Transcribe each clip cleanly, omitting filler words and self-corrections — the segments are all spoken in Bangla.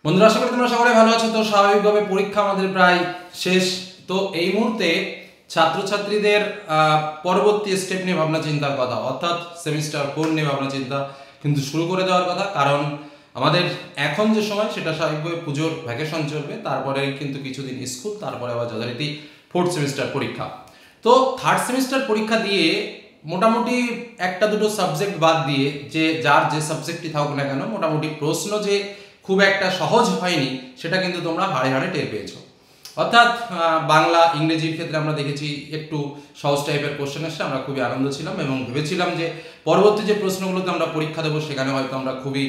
বন্ধুরা, আশা করি তোমরা সকলে ভালো আছো। তো স্বাভাবিকভাবে পরীক্ষা আমাদের প্রায় শেষ। তো এই মুহূর্তে ছাত্রছাত্রীদের পরবর্তী স্টেপ নিয়ে ভাবনা চিন্তার কথা, অর্থাৎ সেমিস্টার 4 নিয়ে ভাবনা চিন্তা কিন্তু শুরু করে দেওয়ার কথা। কারণ আমাদের এখন যে সময় সেটা স্বাভাবিকভাবে পুজোর ভ্যাকেশন চলবে, তারপরে কিন্তু কিছুদিন স্কুল, তারপরে আবার যথারীতি 4th সেমিস্টার পরীক্ষা। তো 3rd সেমিস্টার পরীক্ষা দিয়ে মোটামুটি একটা দুটো সাবজেক্ট বাদ দিয়ে যার যে সাবজেক্টই থাকুক না কেন, মোটামুটি প্রশ্ন যে খুব একটা সহজ হয়নি সেটা কিন্তু তোমরা হাড়ে হাড়ে টের পেয়েছো। অর্থাৎ বাংলা ইংরেজির ক্ষেত্রে আমরা দেখেছি একটু সহজ টাইপের কোশ্চেন এসে আমরা খুবই আনন্দ ছিলাম এবং ভেবেছিলাম যে পরবর্তী যে প্রশ্নগুলোতে আমরা পরীক্ষা দেবো সেখানে হয়তো আমরা খুবই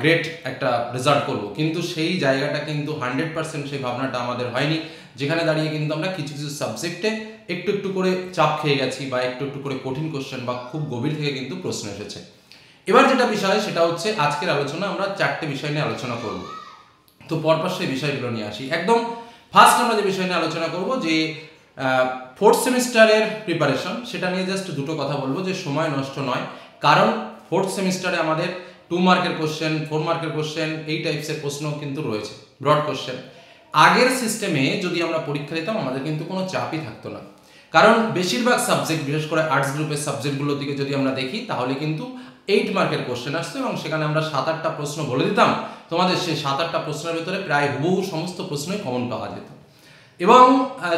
গ্রেট একটা রেজাল্ট করব। কিন্তু সেই জায়গাটা কিন্তু 100% সেই ভাবনাটা আমাদের হয়নি, যেখানে দাঁড়িয়ে কিন্তু আমরা কিছু কিছু সাবজেক্টে একটু একটু করে চাপ খেয়ে গেছি বা একটু একটু করে কঠিন কোশ্চেন বা খুব গভীর থেকে কিন্তু প্রশ্ন এসেছে। এবার যেটা বিষয় সেটা হচ্ছে আজকের আলোচনা আমরা 4টে বিষয় নিয়ে আলোচনা করব। তো পরপর সেই বিষয়গুলো নিয়ে আসি। একদম ফার্স্ট আমরা যে বিষয় নিয়ে আলোচনা করব যে 4th সেমিস্টারের প্রিপারেশন, সেটা নিয়ে জাস্ট দুটো কথা বলবো যে সময় নষ্ট নয়। কারণ 4th সেমিস্টারে আমাদের 2 মার্কের কোশ্চেন, 4 মার্কের কোশ্চেন, এই টাইপসের প্রশ্ন কিন্তু রয়েছে, ব্রড কোশ্চেন। আগের সিস্টেমে যদি আমরা পরীক্ষা দিতাম আমাদের কিন্তু কোনো চাপই থাকতো না। কারণ বেশিরভাগ সাবজেক্ট, বিশেষ করে আর্টস গ্রুপের সাবজেক্টগুলোর দিকে যদি আমরা দেখি তাহলে কিন্তু 8 মার্কের কোশ্চেন আসতো এবং সেখানে আমরা 7-8টা প্রশ্ন বলে দিতাম, তোমাদের সেই 7-8টা প্রশ্নের ভিতরে প্রায় হুবহু সমস্ত প্রশ্নই কমন পাওয়া যেত এবং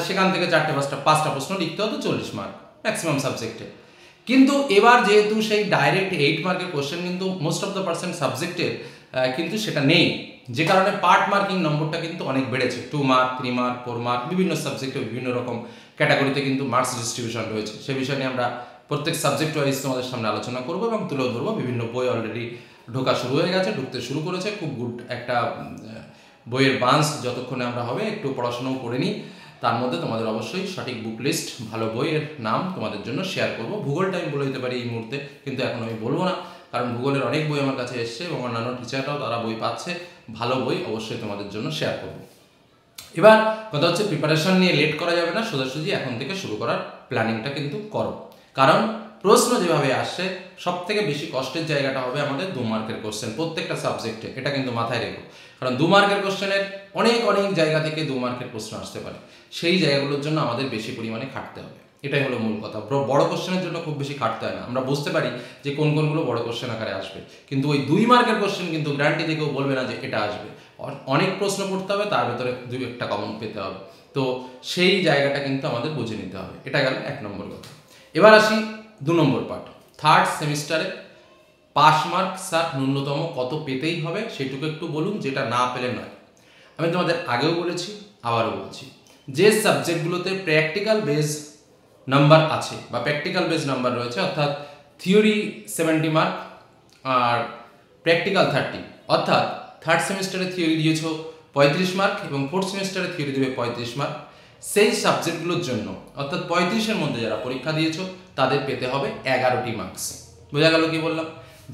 সেখান থেকে 4-5টা প্রশ্ন লিখতে হতো 40 মার্ক ম্যাক্সিমাম সাবজেক্টে। কিন্তু এবার যেহেতু সেই ডাইরেক্ট 8 মার্কের কোশ্চেন কিন্তু মোস্ট অফ দ্য পার্সেন্ট সাবজেক্টের কিন্তু সেটা নেই, যে কারণে পার্ট মার্কিং নম্বরটা কিন্তু অনেক বেড়েছে। 2 মার্ক, 3 মার্ক, 4 মার্ক, বিভিন্ন সাবজেক্টে বিভিন্ন রকম ক্যাটাগরিতে কিন্তু মার্কস ডিস্ট্রিবিউশন রয়েছে। সে বিষয় নিয়ে আমরা প্রত্যেক সাবজেক্ট ওয়াইজ তোমাদের সামনে আলোচনা করবো এবং তুলেও ধরবো। বিভিন্ন বই অলরেডি ঢোকা শুরু হয়ে গেছে, ঢুকতে শুরু করেছে। খুব গুড একটা বইয়ের বান্স যতক্ষণে আমরা হবে একটু পড়াশোনাও করে নিই। তার মধ্যে তোমাদের অবশ্যই সঠিক বুক লিস্ট, ভালো বইয়ের নাম তোমাদের জন্য শেয়ার করব। ভূগোলটা আমি বলে দিতে পারি এই মুহূর্তে, কিন্তু এখন আমি বলবো না, কারণ ভূগোলের অনেক বই আমার কাছে এসছে এবং অন্যান্য টিচাররাও তারা বই পাচ্ছে। ভালো বই অবশ্যই তোমাদের জন্য শেয়ার করব। এবার কথা হচ্ছে প্রিপারেশন নিয়ে লেট করা যাবে না, সোজাসুজি এখন থেকে শুরু করার প্ল্যানিংটা কিন্তু করো। কারণ প্রশ্ন যেভাবে আসছে সব থেকে বেশি কষ্টের জায়গাটা হবে আমাদের 2 মার্কের কোশ্চেন প্রত্যেকটা সাবজেক্টে, এটা কিন্তু মাথায় রেখো। কারণ 2 মার্কের কোশ্চেনের অনেক অনেক জায়গা থেকে 2 মার্কের প্রশ্ন আসতে পারে, সেই জায়গাগুলোর জন্য আমাদের বেশি পরিমাণে খাটতে হবে। এটাই হলো মূল কথা। বড় কোশ্চেনের জন্য খুব বেশি খাটতে হয় না, আমরা বুঝতে পারি যে কোন কোনগুলো বড় কোশ্চেন আকারে আসবে, কিন্তু ওই 2 মার্কের কোশ্চেন কিন্তু গ্যারান্টি থেকেও বলবে না যে এটা আসবে। অনেক প্রশ্ন পড়তে হবে, তার ভিতরে 2-1টা কমন পেতে হবে। তো সেই জায়গাটা কিন্তু আমাদের বুঝে নিতে হবে। এটা গেল 1 নম্বর কথা। এবার আসি 2 নম্বর পার্ট। 3rd সেমিস্টারে পাস মার্ক স্যার ন্যূনতম কত পেতেই হবে সেটুকু একটু বলুন, যেটা না পেলে নয়। আমি তোমাদের আগেও বলেছি, আবারও বলছি, যে সাবজেক্টগুলোতে প্র্যাকটিক্যাল বেস নাম্বার আছে বা প্র্যাকটিক্যাল বেস নাম্বার রয়েছে, অর্থাৎ থিওরি 70 মার্ক আর প্র্যাকটিক্যাল 30, অর্থাৎ 3rd সেমিস্টারে থিওরি দিয়েছো 35 মার্ক এবং 4th সেমিস্টারে থিওরি দেবে 35 মার্ক। সেই সাবজেক্টগুলোর জন্য অর্থাৎ 35-এর মধ্যে যারা পরীক্ষা দিয়েছো তাদের পেতে হবে 11টি মার্কস। বোঝা গেল কি বললাম?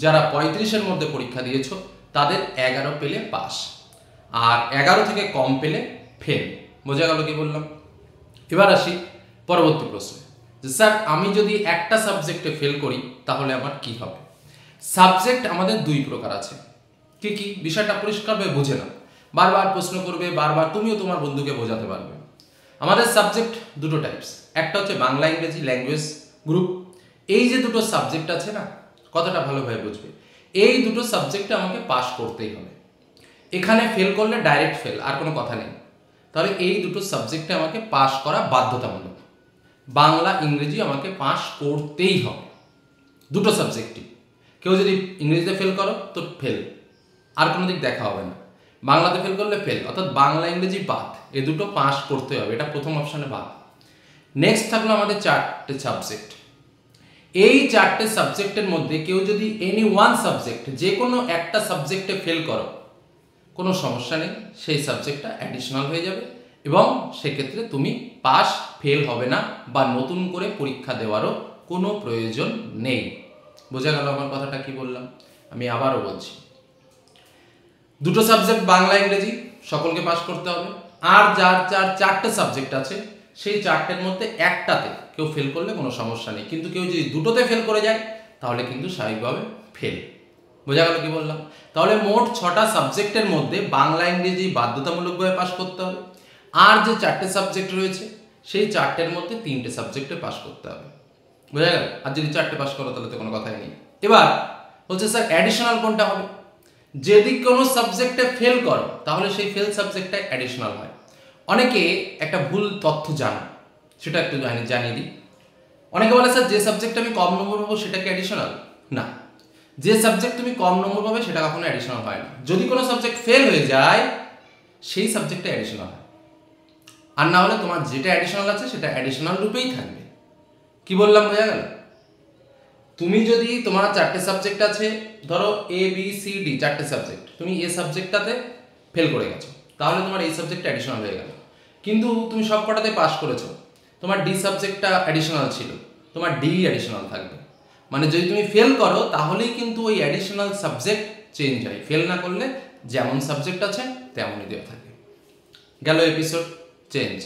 যারা 35-এর মধ্যে পরীক্ষা দিয়েছো তাদের 11 পেলে পাস, আর 11 থেকে কম পেলে ফেল। বোঝা গেল কি বললাম? এবার আসি পরবর্তী প্রশ্নে, যে স্যার আমি যদি একটা সাবজেক্টে ফেল করি তাহলে আমার কি হবে? সাবজেক্ট আমাদের 2 প্রকার আছে। কি কি? বিষয়টা পরিষ্কারভাবে বুঝে নাও। বারবার প্রশ্ন করবে, বারবার তুমিও তোমার বন্ধুকে বোঝাতে পারবে। আমাদের সাবজেক্ট দুটো টাইপস, একটা হচ্ছে বাংলা ইংরেজি ল্যাঙ্গুয়েজ গ্রুপ। এই যে দুটো সাবজেক্ট আছে না, কথাটা ভালোভাবে বুঝবে, এই দুটো সাবজেক্টে আমাকে পাস করতেই হবে। এখানে ফেল করলে ডাইরেক্ট ফেল, আর কোনো কথা নেই। তাহলে এই দুটো সাবজেক্টে আমাকে পাস করা বাধ্যতামূলক। বাংলা ইংরেজি আমাকে পাস করতেই হবে, দুটো সাবজেক্টই। কেউ যদি ইংরেজিতে ফেল করো তো ফেল, আর কোনো দিক দেখা হবে না। বাংলাতে ফেল করলে ফেল, অর্থাৎ বাংলা ইংরেজি বাদ, এ দুটো পাস করতে হবে, এটা প্রথম অপশানে বাদ। নেক্সট থাকলো আমাদের 4টে সাবজেক্ট। এই 4টে সাবজেক্টের মধ্যে কেউ যদি এনি ওয়ান সাবজেক্ট, যে কোনো একটা সাবজেক্টে ফেল করো, কোনো সমস্যা নেই, সেই সাবজেক্টটা অ্যাডিশনাল হয়ে যাবে এবং সেক্ষেত্রে তুমি পাস ফেল হবে না বা নতুন করে পরীক্ষা দেওয়ারও কোনো প্রয়োজন নেই। বোঝা গেল আমার কথাটা কি বললাম? আমি আবারও বলছি, দুটো সাবজেক্ট বাংলা ইংরেজি সকলকে পাস করতে হবে, আর যার 4টে সাবজেক্ট আছে সেই 4টের মধ্যে একটাতে কেউ ফেল করলে কোনো সমস্যা নেই, কিন্তু কেউ যদি দুটোতে ফেল করে যায় তাহলে কিন্তু স্বাভাবিকভাবে ফেল। বোঝা গেল কি বললাম? তাহলে মোট 6টা সাবজেক্টের মধ্যে বাংলা ইংরেজি বাধ্যতামূলকভাবে পাস করতে হবে, আর যে 4টে সাবজেক্ট রয়েছে সেই 4টের মধ্যে 3টে সাবজেক্টে পাস করতে হবে। বোঝা গেল? আর যদি 4টে পাস করো তাহলে তো কোনো কথাই নেই। এবার হচ্ছে স্যার অ্যাডিশনাল কোনটা হবে? যদি কোনো সাবজেক্টে ফেল করো তাহলে সেই ফেল সাবজেক্টটা অ্যাডিশনাল হয়। অনেকে একটা ভুল তথ্য জানো, সেটা একটু জানিয়ে দিই। অনেকে বলে স্যার যে সাবজেক্টে আমি কম নম্বর পাবো সেটা কি অ্যাডিশনাল? না, যে সাবজেক্ট তুমি কম নম্বর পাবে সেটা কখনো অ্যাডিশনাল হয় না। যদি কোনো সাবজেক্ট ফেল হয়ে যায় সেই সাবজেক্টটা অ্যাডিশনাল হয়, আর না হলে তোমার যেটা অ্যাডিশনাল আছে সেটা অ্যাডিশনাল রূপেই থাকবে। কি বললাম, বোঝা গেল? তুমি যদি তোমার 4টে সাবজেক্ট আছে, ধরো A B C D 4টে subject, তুমি এ সাবজেক্টটাতে ফেল করে গেছো, তাহলে তোমার এই সাবজেক্টটা অ্যাডিশনাল হয়ে গেল। কিন্তু তুমি সব কটাতে পাস করেছো, তোমার ডি সাবজেক্টটা অ্যাডিশনাল ছিল, তোমার ডি অ্যাডিশনাল থাকবে। মানে যদি তুমি ফেল করো তাহলেই কিন্তু ওই অ্যাডিশনাল সাবজেক্ট চেঞ্জ হয়, ফেল না করলে যেমন সাবজেক্ট আছে তেমনই দেওয়া থাকে। গেল এপিসোড চেঞ্জ।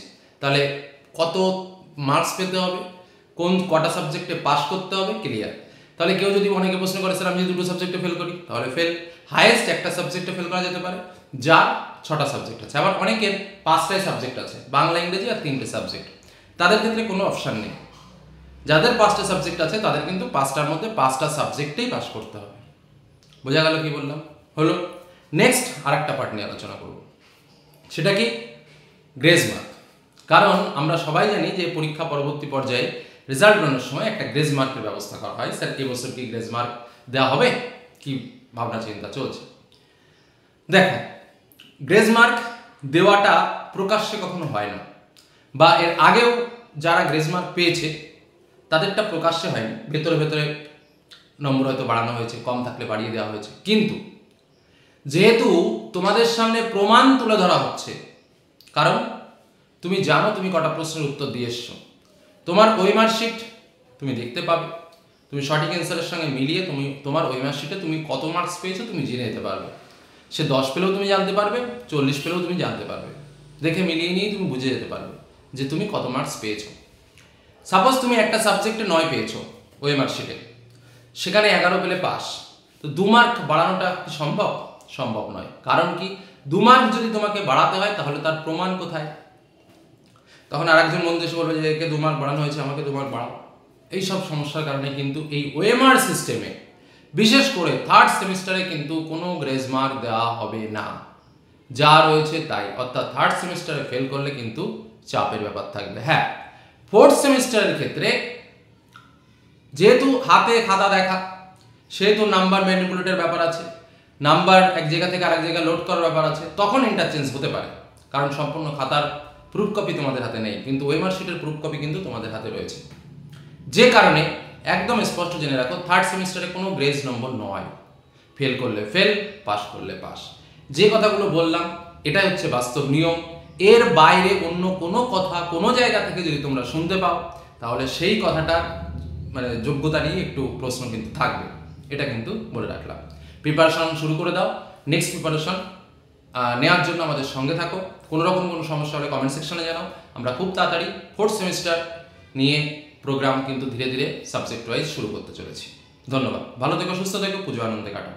তাহলে কত মার্কস পেতে হবে, কোন কটা সাবজেক্টে পাস করতে হবে, ক্লিয়ার। তাহলে কেউ যদি অনেকে প্রশ্ন করে স্যার আমি যদি 2টো সাবজেক্টে ফেল করি তাহলে ফেল, হাইয়েস্ট একটা সাবজেক্টে ফেল করা যেতে পারে যার 6টা সাবজেক্ট আছে। আবার অনেকের 5টাই সাবজেক্ট আছে, বাংলা ইংরেজি আর 3টে সাবজেক্ট, তাদের ক্ষেত্রে কোনো অপশান নেই। যাদের 5টা সাবজেক্ট আছে তাদের কিন্তু 5টার মধ্যে 5টা সাবজেক্টেই পাস করতে হবে। বোঝা গেল কি বললাম? হলো। নেক্সট আর একটা পার্ট নিয়ে আলোচনা করব, সেটা কি গ্রেস মার্ক। কারণ আমরা সবাই জানি যে পরীক্ষা পরবর্তী পর্যায়ে রেজাল্ট বেরোনোর সময় একটা গ্রেস মার্কের ব্যবস্থা করা হয়। স্যার এবছর কি গ্রেস মার্ক দেওয়া হবে, কি ভাবনা চিন্তা চলছে? দেখো, গ্রেস মার্ক দেওয়াটা প্রকাশ্যে কখনো হয় না, বা এর আগেও যারা গ্রেস মার্ক পেয়েছে তাদেরটা প্রকাশ্যে হয়নি, ভেতরে ভেতরে নম্বর হয়তো বাড়ানো হয়েছে, কম থাকলে বাড়িয়ে দেওয়া হয়েছে। কিন্তু যেহেতু তোমাদের সামনে প্রমাণ তুলে ধরা হচ্ছে, কারণ তুমি জানো তুমি কটা প্রশ্নের উত্তর দিয়ে এসছো, তোমার ওই মার্কশিট তুমি দেখতে পাবে, তুমি সঠিক অ্যান্সারের সঙ্গে মিলিয়ে তুমি তোমার ওই মার্কশিটে তুমি কত মার্কস পেয়েছো তুমি জেনে যেতে পারবে। সে 10 পেলেও তুমি জানতে পারবে, 40 পেলেও তুমি জানতে পারবে, দেখে মিলিয়ে নিয়েই তুমি বুঝে যেতে পারবে যে তুমি কত মার্কস পেয়েছো। সাপোজ তুমি একটা সাবজেক্টে 9 পেয়েছো ওই মার্কশিটে, সেখানে 11 পেলে পাস, তো 2 মার্ক বাড়ানোটা কি সম্ভব? সম্ভব নয়। কারণ কি, 2 মার্ক যদি তোমাকে বাড়াতে হয় তাহলে তার প্রমাণ কোথায়? তখন আরেকজন মন দেশে বলবে যে একে 2 মার্ক বাড়ানো হয়েছে, আমাকে 2 মার্ক বাড়াও। এইসব সমস্যার কারণে কিন্তু এই ওএমআর সিস্টেমে, বিশেষ করে 3rd সেমিস্টারে কিন্তু কোনো গ্রেস মার্ক দেওয়া হবে না, যা রয়েছে তাই। অর্থাৎ 3rd সেমিস্টারে ফেল করলে কিন্তু চাপের ব্যাপার থাকবে। হ্যাঁ, 4th সেমিস্টারের ক্ষেত্রে যেহেতু হাতে খাতা দেখা, সেহেতু নাম্বার ম্যানিপুলেটের ব্যাপার আছে, নাম্বার এক জায়গা থেকে আরেক জায়গায় লোড করার ব্যাপার আছে, তখন ইন্টারচেঞ্জ হতে পারে। কারণ সম্পূর্ণ খাতার প্রুফ কপি তোমাদের হাতে নেই, কিন্তু ওএমআর শিটের প্রুফ কপি কিন্তু তোমাদের হাতে রয়েছে। যে কারণে একদম স্পষ্ট জেনে রাখো, 3rd সেমিস্টারে কোনো গ্রেস নম্বর নয়, ফেল করলে ফেল, পাস করলে পাস। যে কথাগুলো বললাম এটাই হচ্ছে বাস্তব নিয়ম। এর বাইরে অন্য কোনো কথা কোনো জায়গা থেকে যদি তোমরা শুনতে পাও তাহলে সেই কথাটার মানে যোগ্যতা নিয়ে একটু প্রশ্ন কিন্তু থাকবে, এটা কিন্তু বলে রাখলাম। প্রিপারেশন শুরু করে দাও, নেক্সট প্রিপারেশন নেওয়ার জন্য আমাদের সঙ্গে থাকো। কোনো রকম কোনো সমস্যা হলে কমেন্ট সেকশনে জানাও। আমরা খুব তাড়াতাড়ি 4th সেমিস্টার নিয়ে প্রোগ্রাম কিন্তু ধীরে ধীরে সাবজেক্ট ওয়াইজ শুরু করতে চলেছি। ধন্যবাদ, ভালো থেকো, সুস্থ থেকো, পুজো আনন্দে কাটাও।